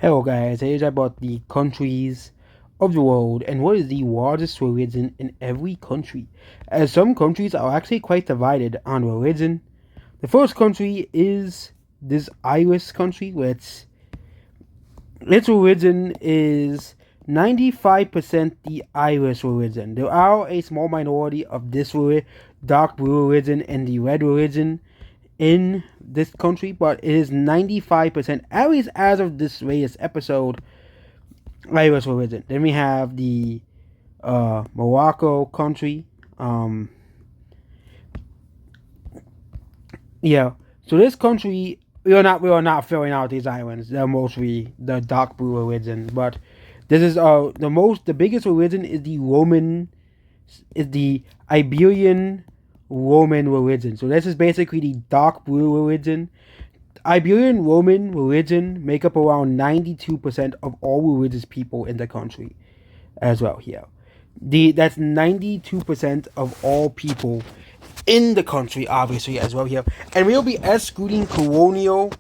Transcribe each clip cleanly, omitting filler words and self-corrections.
Hello guys, here's about the countries of the world and what is the largest religion in every country. As some countries are actually quite divided on religion. The first country is this Irish country, which its religion is 95% the Irish religion. There are a small minority of this dark blue religion and the red religion in this country, but it is 95%, at least as of this latest episode, Irish religion. Then we have the Morocco country. Um, yeah. So this country, we are not filling out these islands. They're mostly the dark blue religion, but this is the biggest religion is the Iberian Roman religion. So this is basically the dark blue religion. Iberian Roman religion make up around 92% of all religious people in the country as well here. That's 92% of all people in the country, obviously, as well here. And we'll be excluding colonial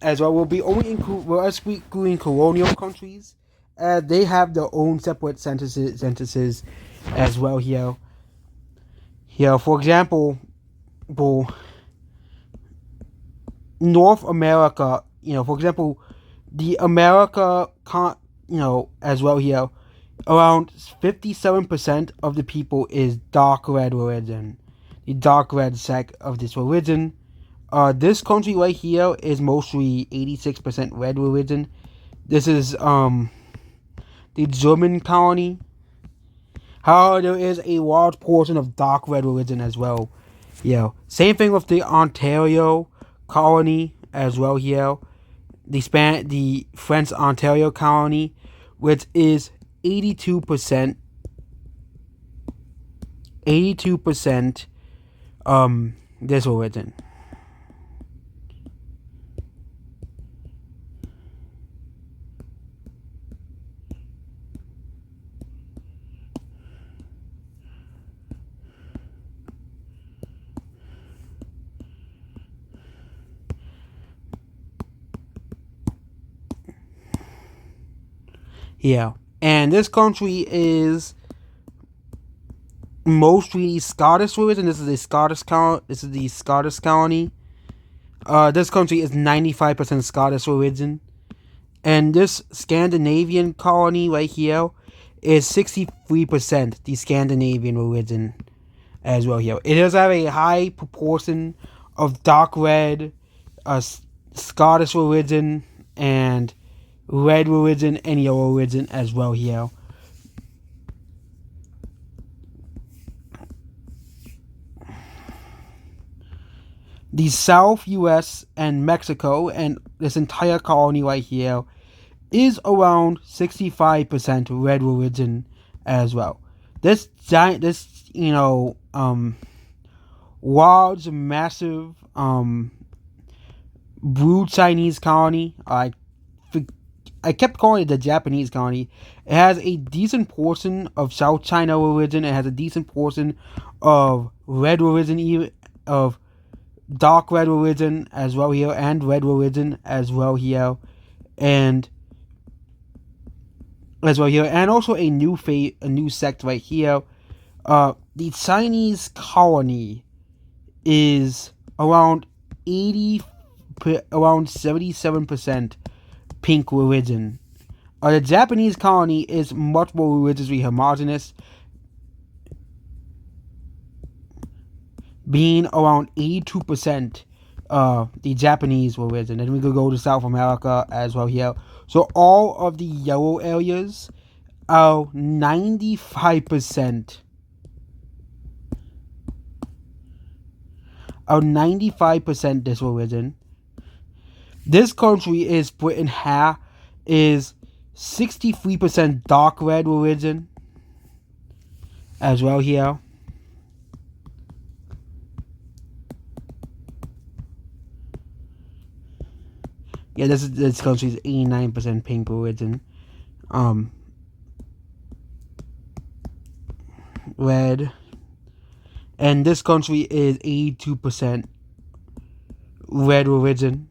as well. We're excluding colonial countries. They have their own separate censuses as well here. Here, for example, North America, for example, the America, as well here, around 57% of the people is dark red religion, the dark red sect of this religion. This country right here is mostly 86% red religion. This is the German colony. However, there is a large portion of dark red religion as well. Same thing with the Ontario colony as well here. The French Ontario colony, which is 82% this religion. And this country is mostly Scottish religion. This is the Scottish colony. This country is 95% Scottish religion, and this Scandinavian colony right here is 63% the Scandinavian religion as well here. It does have a high proportion of dark red, Scottish religion, and red religion and yellow religion as well here. The South US and Mexico and this entire colony right here is around 65% red religion as well. This large, massive blue Chinese colony, I kept calling it the Japanese colony. It has a decent portion of South China religion. It has a decent portion of red religion, of dark red religion as well here, and red religion as well here, and also a new sect right here. The Chinese colony is around 77% pink religion. The Japanese colony is much more religiously homogenous, being around 82% the Japanese religion. And we could go to South America as well here. So all of the yellow areas are 95% this religion. This country is split in half, is 63% dark red religion as well here. This country is 89% pink religion. Red. And this country is 82% red religion.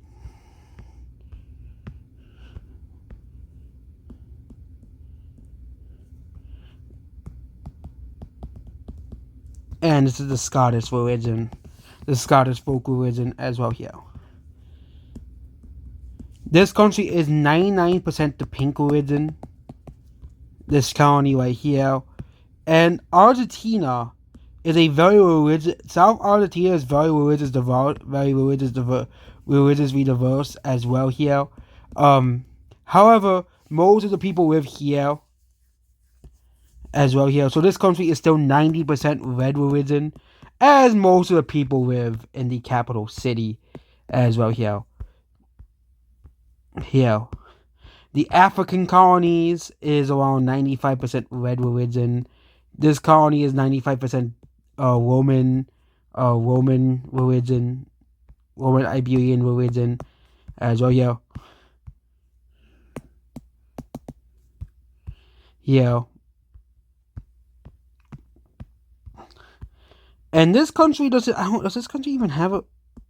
And this is the Scottish religion, the Scottish folk religion as well here. This country is 99% the pink religion. This colony right here. And Argentina is a very religious. South Argentina is very religious, religiously diverse as well here. However, most of the people live here as well here. So this country is still 90% red religion, as most of the people live in the capital city as well here. Here. The African colonies is around 95% red religion. This colony is 95% Roman religion, Roman Iberian religion as well here. Here. And this country does this country even have a?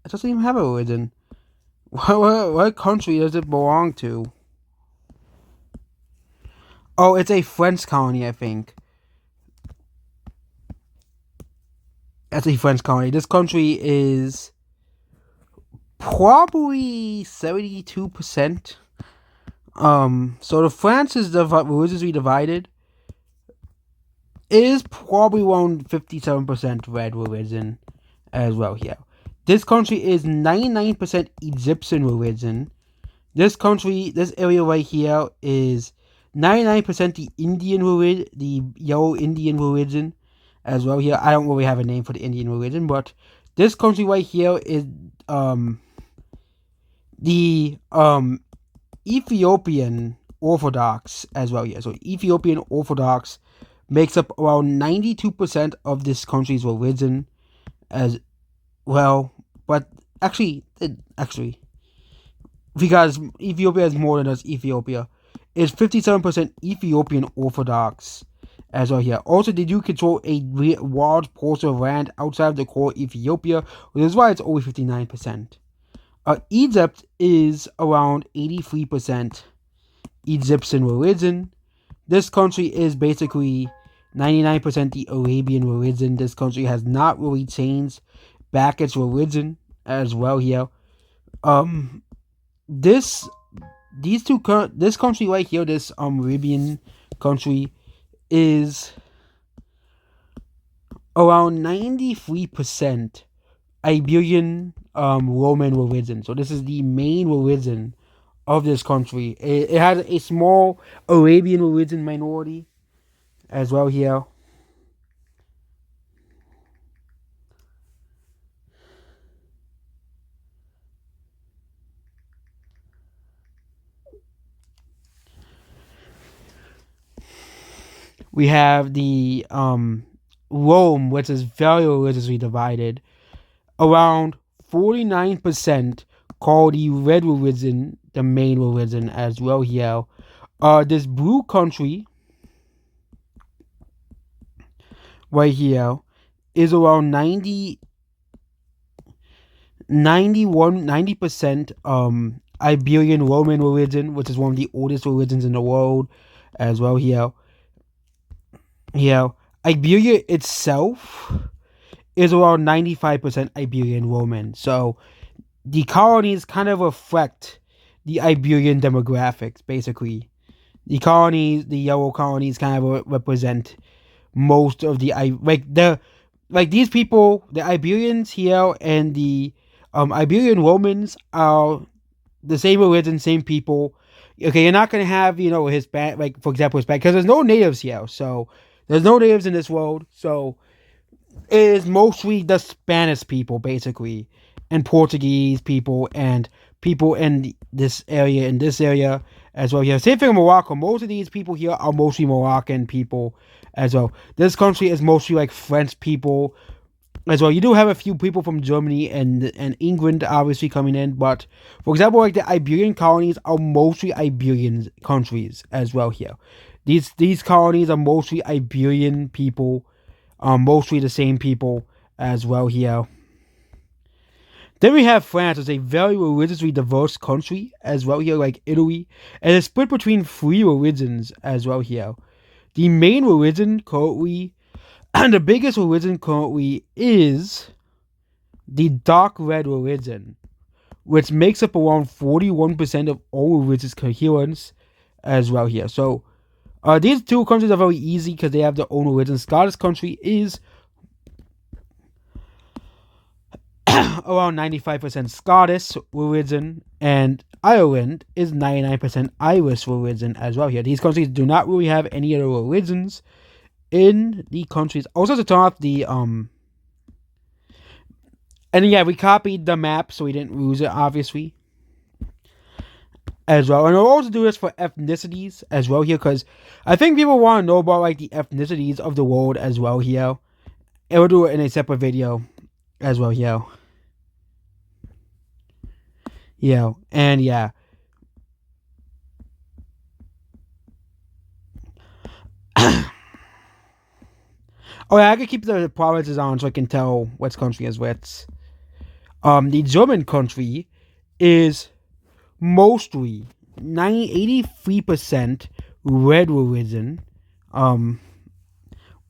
It doesn't even have a religion. What country does it belong to? Oh, it's a French colony, I think. That's a French colony. This country is probably 72%. So the France is religiously divided. It is probably around 57% red religion as well here. This country is 99% Egyptian religion. This area right here is 99% the Indian religion, the yellow Indian religion as well here. I don't really have a name for the Indian religion, but this country right here is the Ethiopian Orthodox as well here. So Ethiopian Orthodox makes up around 92% of this country's religion as well. But actually, because Ethiopia is more than just Ethiopia, it's 57% Ethiopian Orthodox as well here. Also, they do control a large portion of land outside of the core Ethiopia, which is why it's only 59%. Egypt is around 83% Egyptian religion. This country is basically 99% the Arabian religion. This country has not really changed back its religion as well here. This country right here, this Arabian country, is around 93% Iberian Roman religion. So this is the main religion of this country. It has a small Arabian religion minority as well here. We have the Rome, which is very religiously divided. Around 49% call the red religion the main religion as well here. This blue country right here is around 90% Iberian Roman religion, which is one of the oldest religions in the world as well here. Iberia itself is around 95% Iberian Roman. So the colonies kind of reflect the Iberian demographics, basically. The yellow colonies kind of represent most of the these people, the Iberians here and the Iberian Romans are the same religion, same people. Okay, you're not gonna have, Hispanic, for example, Hispanic, because there's no natives here. So there's no natives in this world. So it is mostly the Spanish people, basically, and Portuguese people, and people in this area as well. Yeah, same thing in Morocco. Most of these people here are mostly Moroccan people as well. This country is mostly like French people as well. You do have a few people from Germany and England obviously coming in, but for example, like the Iberian colonies are mostly Iberian countries as well here. These colonies are mostly Iberian people, mostly the same people as well here. Then we have France as a very religiously diverse country as well here, like Italy, and it's split between 3 religions as well here. The main religion currently And the biggest religion currently is the dark red religion, which makes up around 41% of all religious coherence as well here. So these two countries are very easy because they have their own religion. Scottish country is around 95% Scottish religion, and Ireland is 99% Irish religion as well here. These countries do not really have any other religions in the countries. Also to turn off the and yeah, we copied the map so we didn't lose it, obviously, as well. And we'll also do this for ethnicities as well here, because I think people want to know about like the ethnicities of the world as well here. And we'll do it in a separate video as well here. Yeah, and yeah. Oh yeah, I can keep the provinces on so I can tell which country is which. The German country is mostly 83% red religion,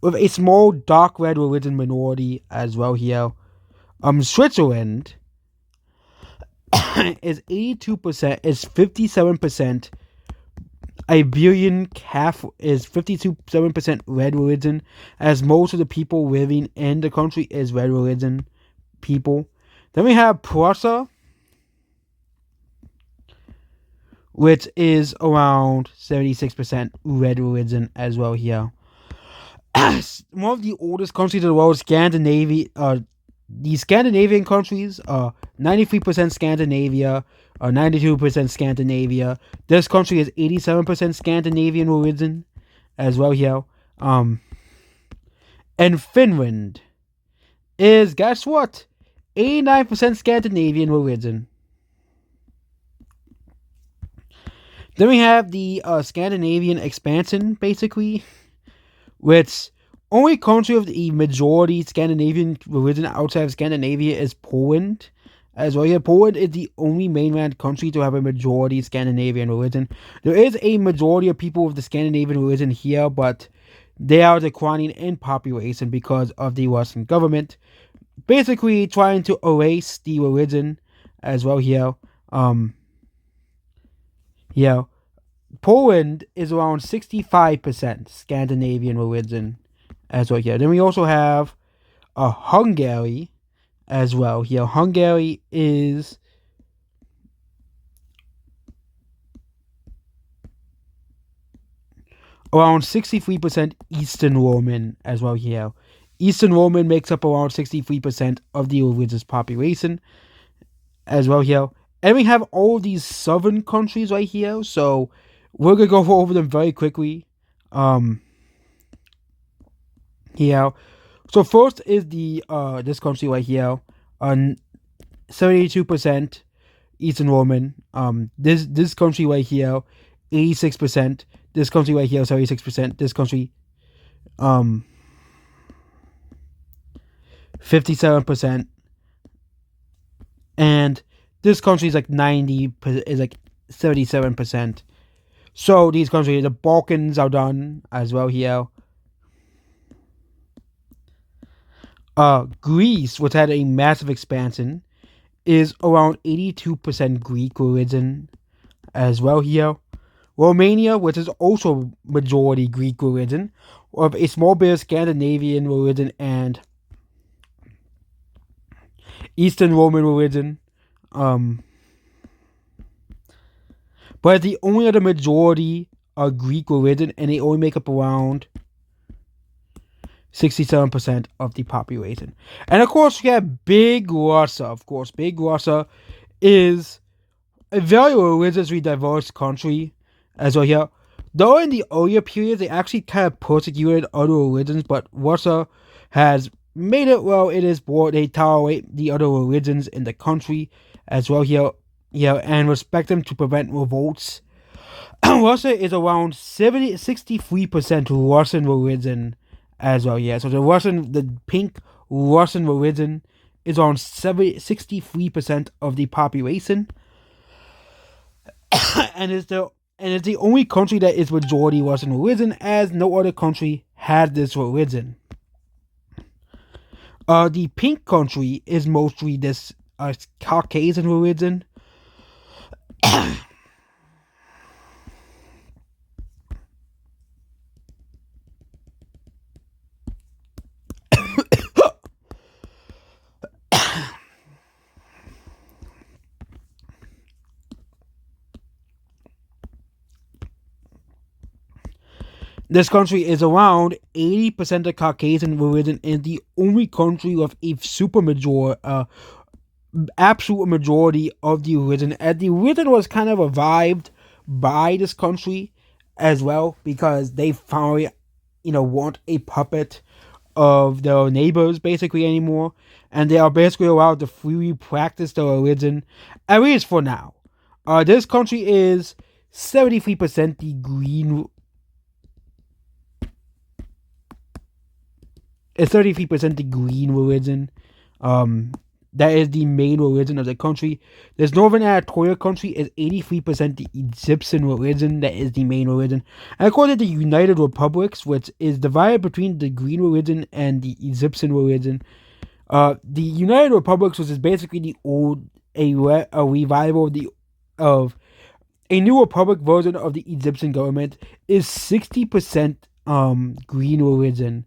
with a small dark red religion minority as well here. Switzerland is 82%, is 57%. Iberian Catholic is 57% red religion, as most of the people living in the country is red religion people. Then we have Prussia, which is around 76% red religion as well here. One of the oldest countries in the world, Scandinavia. The Scandinavian countries are 93% Scandinavia, 92% Scandinavia. This country is 87% Scandinavian religion as well here. And Finland is, guess what? 89% Scandinavian religion. Then we have the Scandinavian expansion, basically, which only country of the majority Scandinavian religion outside of Scandinavia is Poland. As well, yeah, Poland is the only mainland country to have a majority Scandinavian religion. There is a majority of people of the Scandinavian religion here, but they are declining in population because of the Russian government, basically trying to erase the religion as well here. Yeah, Poland is around 65% Scandinavian religion as well here. Then we also have Hungary as well here. Hungary is around 63% Eastern Roman as well here. Eastern Roman makes up around 63% of the religious population as well here. And we have all these southern countries right here, so we're gonna go over them very quickly. Here, so first is the this country right here, 72% Eastern Roman. This country right here, 86%. This country right here, 76%. This country, 57%. And this country is like 77%. So these countries, the Balkans are done as well here. Greece, which had a massive expansion, is around 82% Greek religion as well here. Romania, which is also majority Greek religion, of a small bit of Scandinavian religion and Eastern Roman religion. But the only other majority are Greek religion, and they only make up around 67% of the population. And of course, we have Big Russia. Of course, Big Russia is a very religiously diverse country as well here. Though in the earlier periods, they actually kind of persecuted other religions, but Russia has made it well. It is more, they tolerate the other religions in the country as well here, and respect them to prevent revolts. Russia is around 63% Russian religion as well, yeah. So the pink Russian religion is around 63% of the population, and it's the only country that is majority Russian religion, as no other country has this religion. The pink country is mostly this Caucasian religion. This country is around 80% of Caucasian religion and the only country with a absolute majority of the religion. And the religion was kind of revived by this country as well because they finally, want a puppet of their neighbors basically anymore. And they are basically allowed to freely practice their religion, at least for now. This country is 73% the green. It's 33% the green religion. That is the main religion of the country. This Northern Anatolia country is 83% the Egyptian religion. That is the main religion. And according to the United Republics, which is divided between the green religion and the Egyptian religion, the United Republics, which is basically a revival of a new republic version of the Egyptian government, is 60% green religion.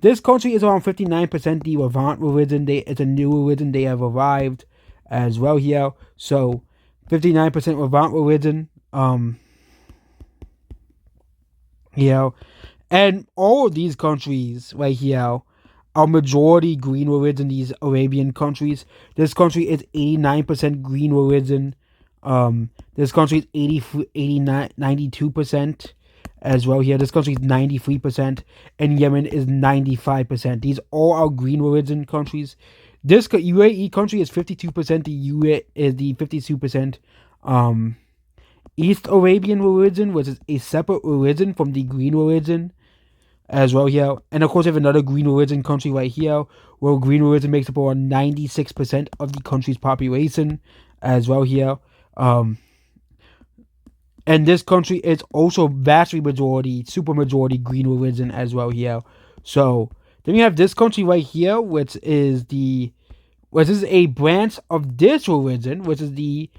This country is around 59% the Levant religion. It's a new religion they have arrived as well here. So 59% Levant religion. And all of these countries right here are majority green religion, these Arabian countries. This country is 89% green religion. This country is 92% as well here. This country is 93%, and Yemen is 95%. These all are green religion countries. This UAE country is 52%. The UAE is the 52% East Arabian religion, which is a separate religion from the green religion as well here. And of course, we have another green religion country right here, where green religion makes up around 96% of the country's population as well here. And this country is also vastly majority, super majority green religion as well here. So then we have this country right here, which is a branch of this religion, which is the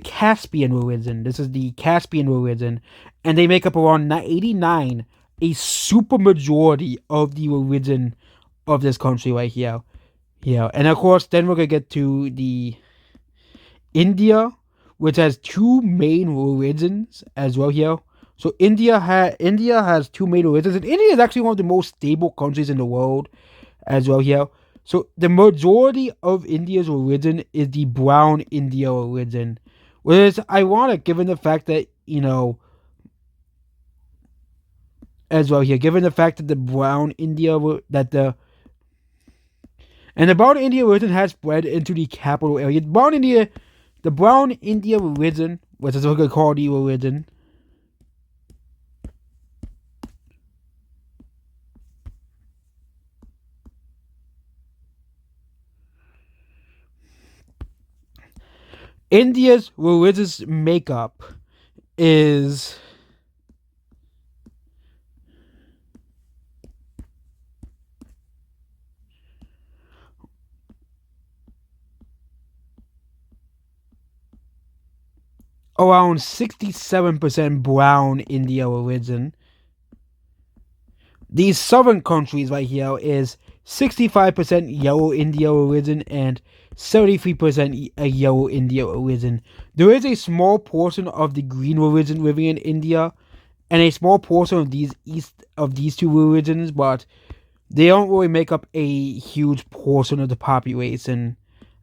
Caspian religion. This is the Caspian religion, and they make up around 89, a super majority of the religion of this country right here. Yeah, and of course, then we're gonna get to the India, which has two main religions as well here. So India has two main religions, and India is actually one of the most stable countries in the world as well here. So the majority of India's religion is the brown India religion, which is ironic given the fact that, as well here, given the fact that the brown India religion has spread into the capital area. The brown India religion, which is what we call the religion, India's religious makeup is around 67% brown India religion. These southern countries right here is 65% yellow India religion and 73% yellow India religion. There is a small portion of the green religion living in India, and a small portion of these two religions, but they don't really make up a huge portion of the population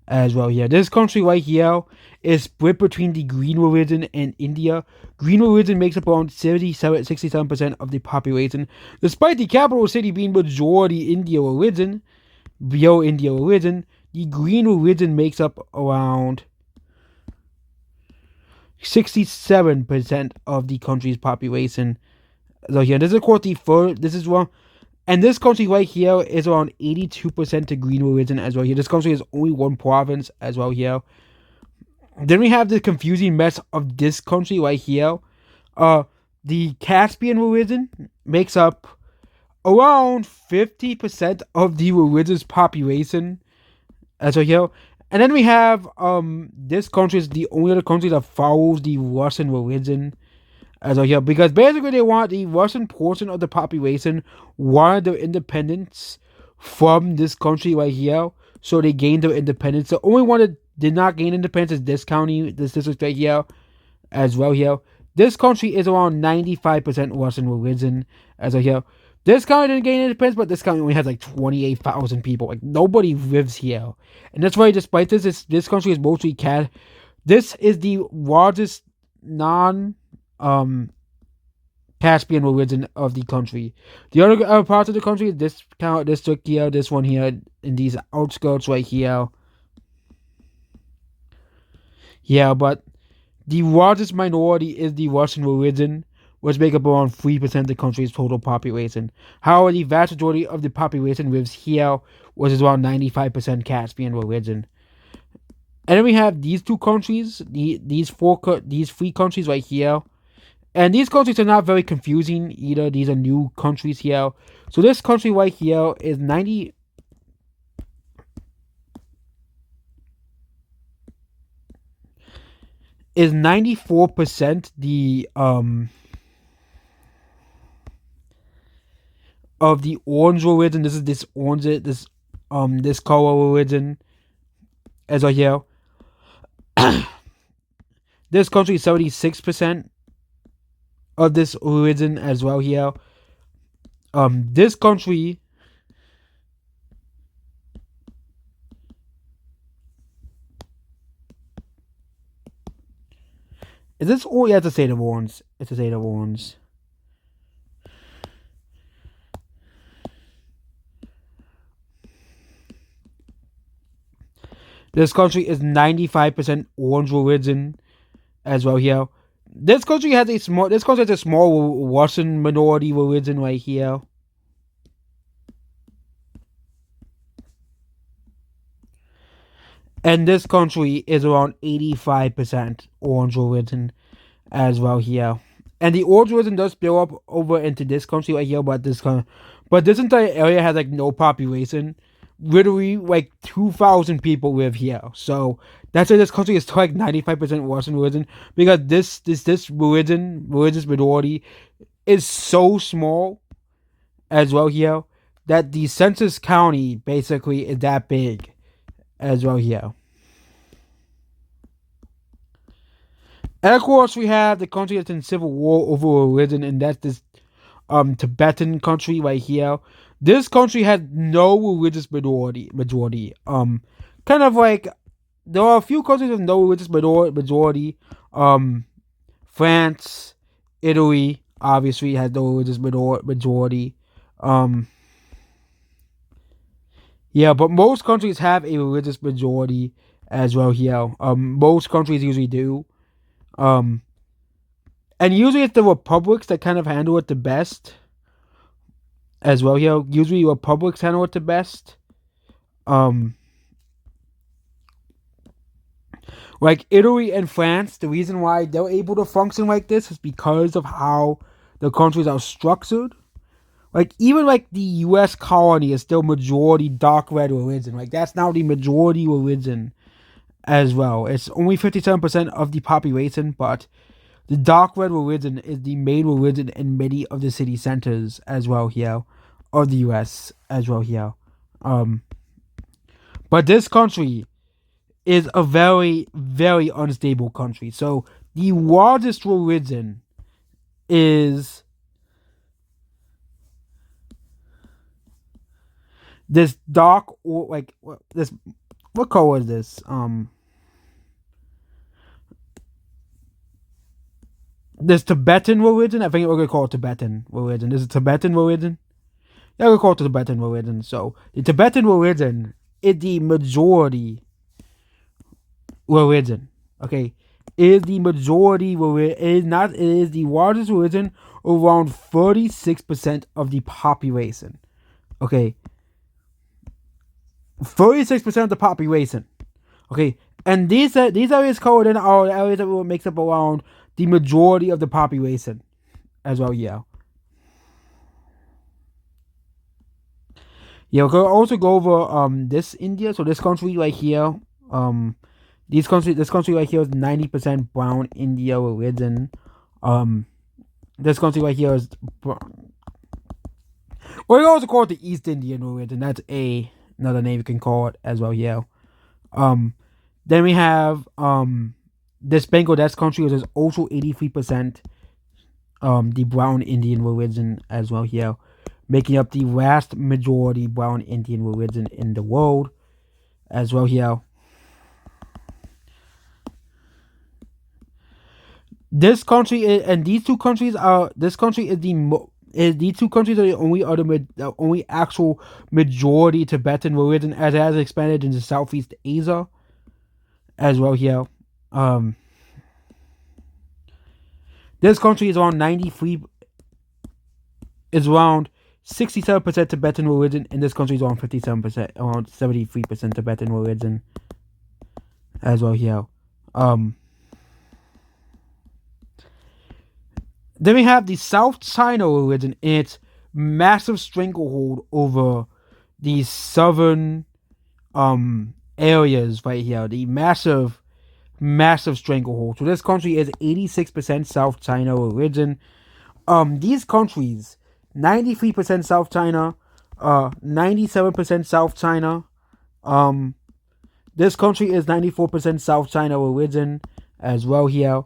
as well here. This country right here is split between the green religion and India. Green religion makes up around 67% of the population, despite the capital city being majority India religion. The green religion makes up around 67% of the country's population. So here, this is of course this is wrong. And this country right here is around 82% to green religion as well here. This country is only one province as well here. Then we have the confusing mess of this country right here. The Caspian religion makes up around 50% of the religious population as well here. And then we have this country is the only other country that follows the Russian religion as well here, because basically they want the Russian portion of the population wanted their independence from this country right here, so they gained their independence. The only one that did not gain independence is this county, this district right here as well here. This country is around 95% Russian religion as well here. This county didn't gain independence, but this county only has like 28,000 people. Like nobody lives here, and that's why, despite this country is mostly cat. This is the largest non Caspian religion of the country. The other parts of the country, this district here, this one here, in these outskirts right here. Yeah, but the largest minority is the Russian religion, which make up around 3% of the country's total population. However, the vast majority of the population lives here, which is around 95% Caspian religion. And then we have these two countries, these three countries right here. And these countries are not very confusing either. These are new countries here. So this country right here is 94% the of the orange religion. This is this color religion as well here. This country is 76% of this religion as well here. This country is this all? Yeah, it's a state of orange. It's a state of orange. This country is 95% orange religion as well here. This country has a small Russian minority religion right here. And this country is around 85% orange religion as well here. And the orange religion does spill up over into this country right here, but this entire area has like no population. Literally like 2,000 people live here. So that's why this country is like 95% Russian religion, because this religious minority is so small as well here that the census county basically is that big as well here. And of course we have the country that's in civil war over religion, and that's this Tibetan country right here. This country has no religious majority. Kind of like there are a few countries with no religious majority. France, Italy, obviously has no religious majority. Yeah, but most countries have a religious majority as well here. Most countries usually do. Um, and usually it's the republics that kind of handle it the best as well here. Usually republics handle it the best. Like Italy and France, the reason why they're able to function like this is because of how the countries are structured. Like even like the U.S. colony is still majority dark red religion. Like that's now the majority religion as well. It's only 57% of the population, but the dark red religion is the main religion in many of the city centers as well here, of the U.S. as well here. But this country is a very, very unstable country. So the largest religion is this dark, or like this. What color is this? This Tibetan religion. I think we're gonna call it Tibetan religion. This is Tibetan religion. Yeah, we call it Tibetan religion. So the Tibetan religion is the majority religion. Okay, is the majority religion. It is not. It is the largest religion. Around 36% of the population. Okay, 36% of the population. Okay, and these areas covered in are areas that makes up around the majority of the population as well. Yeah. Yeah, we'll also go over this India. So this country right here, um, this country right here is 90% brown India religion. Um, this country right here is, well, you also call it the East Indian religion. That's another name you can call it as well. Yeah. Um, then we have this Bangladesh country, which is also 83% the brown Indian religion as well here, making up the vast majority brown Indian religion in the world as well here. This country is, and these two countries are. This country is these two countries are the only actual majority Tibetan religion as it has expanded into Southeast Asia as well here. Um, this country is around 93 is around 67% Tibetan religion, and this country is around 57%, around 73% Tibetan religion as well here. Um, then we have the South China religion and its massive stranglehold over the southern areas right here. The massive stranglehold. So this country is 86% South China religion. These countries, 93% South China, 97% South China. Um, this country is 94% South China religion as well here.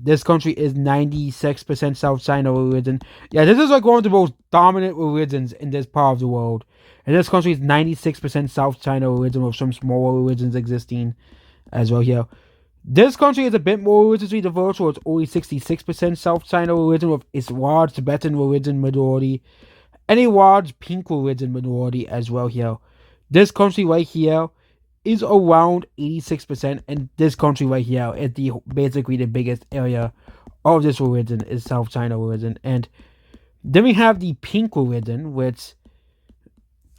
This country is 96% South China religion. Yeah, this is like one of the most dominant religions in this part of the world. And this country is 96% South China religion with some smaller religions existing as well here. This country is a bit more religiously diverse, so it's only 66% South China religion with its large Tibetan religion minority and a large pink religion minority as well here. This country right here is around 86%, and this country right here is basically the biggest area of this religion is South China religion. And then we have the pink religion, which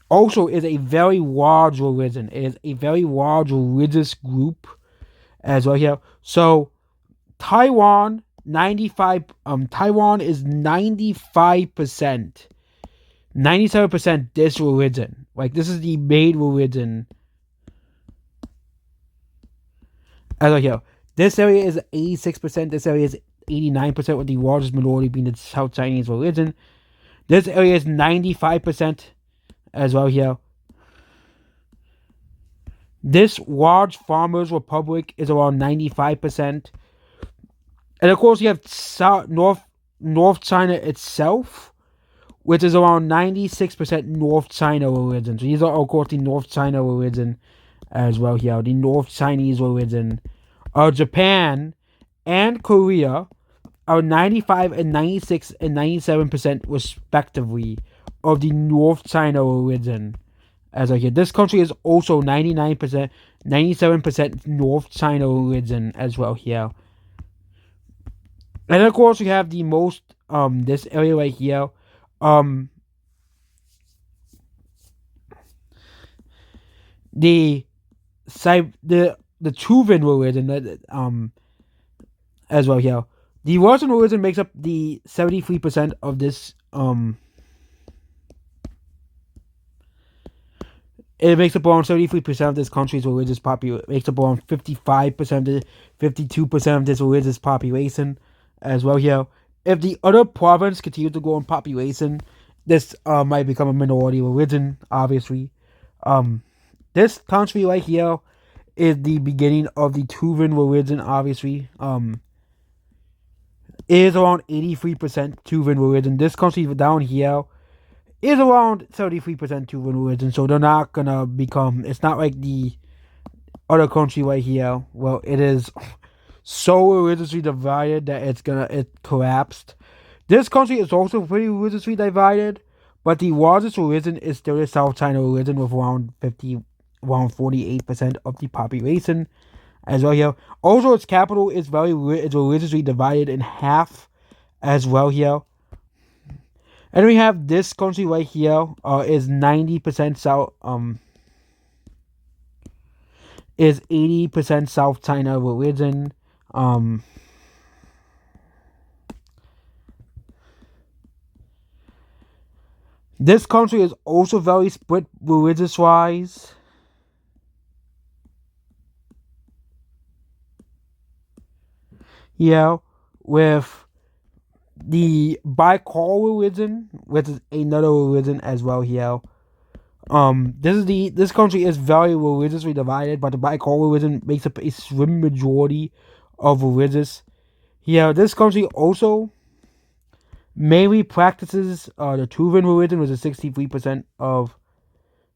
also is a very large religion. It is a very large religious group as well here. So Taiwan Taiwan is 95%, 97% this religion. Like this is the main religion. As well here, this area is 86%. This area is 89%, with the largest minority being the South Chinese religion. This area is 95% as well here. This large farmers republic is around 95%. And of course, you have North China itself, which is around 96% North China religion. So these are, of course, the North China religion as well here. The North Chinese religion. Japan and Korea are 95 and 96 and 97% respectively of the North China religion. As I hear, this country is also 99%, 97% North China religion as well here. And of course, we have the most this area right here. The Tuvan religion as well here. The Russian religion makes up the 73% of this it makes up around 73% of this country's religious population. It makes up around 55% 52% of this religious population as well here. If the other province continues to grow in population, this might become a minority religion, obviously. This country right here is the beginning of the Tuvan religion, obviously. It is around 83% Tuvan religion. This country down here is around 33% Tuvan religion, so they're not gonna become, it's not like the other country right here. Well, it is so religiously divided that it collapsed. This country is also pretty religiously divided, but the largest religion is still the South China religion with around 48% of the population as well here. Also, its capital is it's religiously divided in half as well here. And we have this country right here is 90% South is 80% South China religion. This country is also very split religious wise. Yeah, with the Baikal religion, which is another religion as well here. This country is very religiously divided, but the Baikal religion makes up a slim majority of religious. Yeah, this country also mainly practices the Tuvan religion, which is 63% of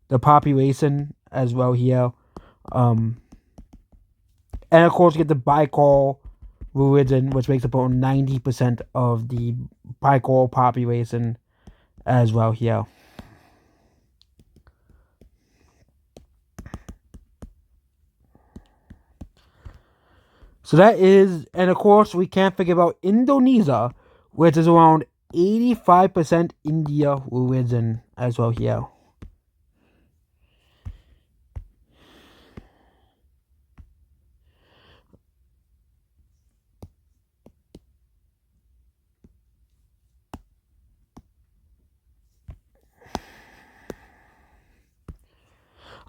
the population as well here. Um, and of course, you get the Baikal religion, which makes up about 90% of the Baikal population as well here. So that is, and of course, we can't forget about Indonesia, which is around 85% India religion as well here.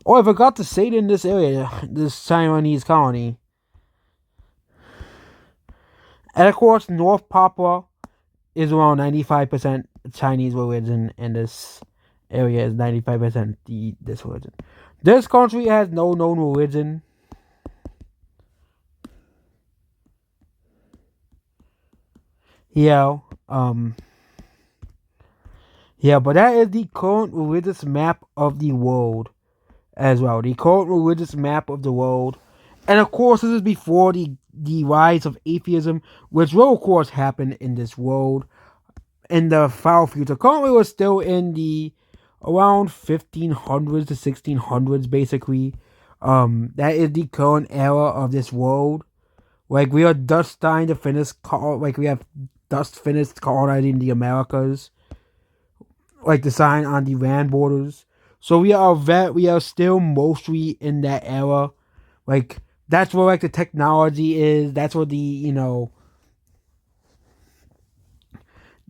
Oh, I forgot to say it in this area, this Taiwanese colony. And of course, North Papua is around 95% Chinese religion, and this area is 95% this religion. This country has no known religion. Yeah, yeah, but that is the current religious map of the world as well. The current religious map of the world. And of course, this is before the rise of atheism, which will, of course, happen in this world in the far future. Currently, we're still in the around 1500s to 1600s, basically. That is the current era of this world. Like, we are just starting to finish, like, we have just finished colonizing the Americas, like the sign on the land borders. So we are still mostly in that era. Like, that's where like the technology is. That's where the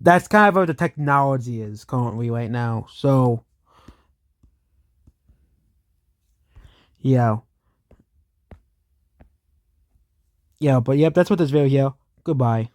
that's kind of where the technology is currently right now. So yeah, yeah, but yep, that's what this video here. Goodbye.